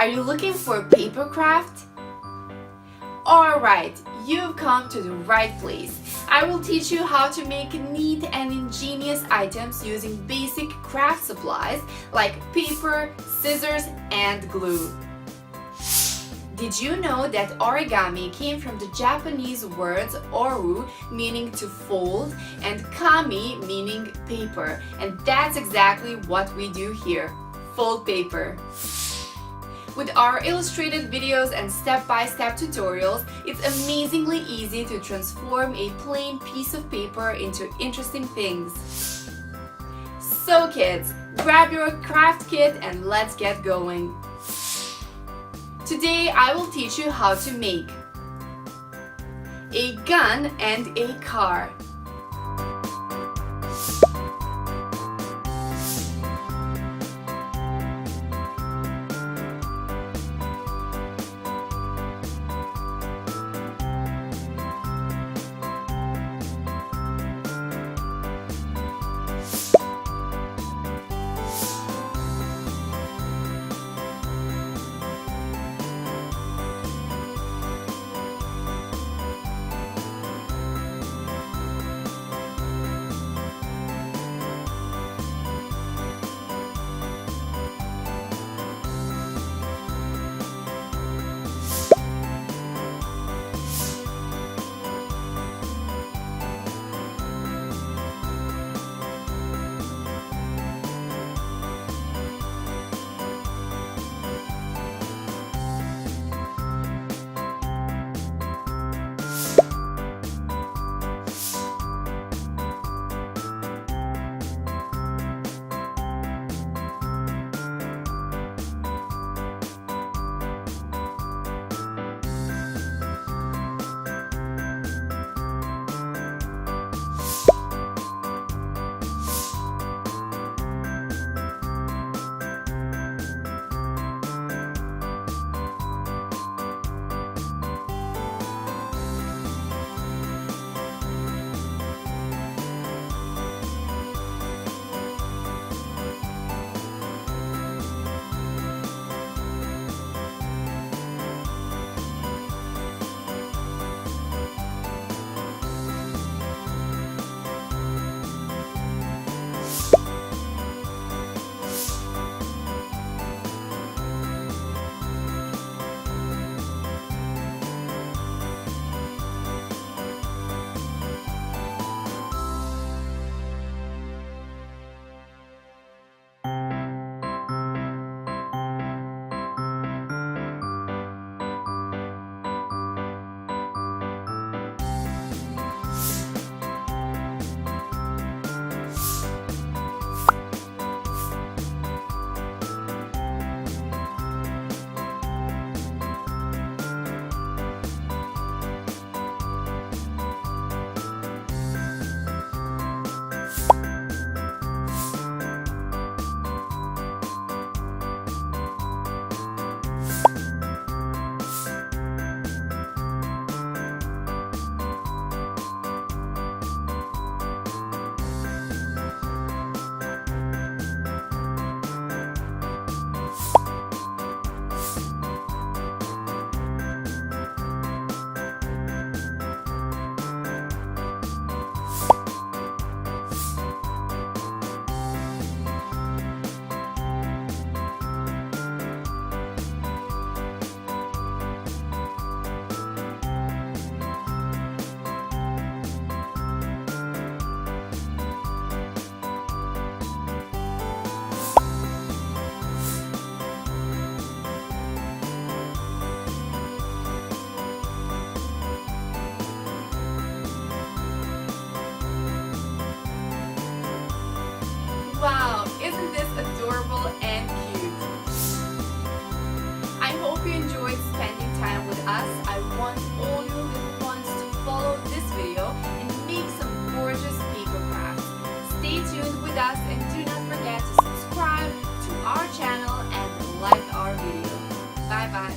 Are you looking for paper craft? Alright, you've come to the right place. I will teach you how to make neat and ingenious items using basic craft supplies like paper, scissors, and glue. Did you know that origami came from the Japanese words oru, meaning to fold, and kami, meaning paper? And that's exactly what we do here, fold paper. With our illustrated videos and step-by-step tutorials, it's amazingly easy to transform a plain piece of paper into interesting things. So kids, grab your craft kit and let's get going. Today I will teach you how to make a gun and a car. Wow, isn't this adorable and cute? I hope you enjoyed spending time with us. I want all your little ones to follow this video and make some gorgeous paper crafts. Stay tuned with us and do not forget to subscribe to our channel and like our video. Bye bye.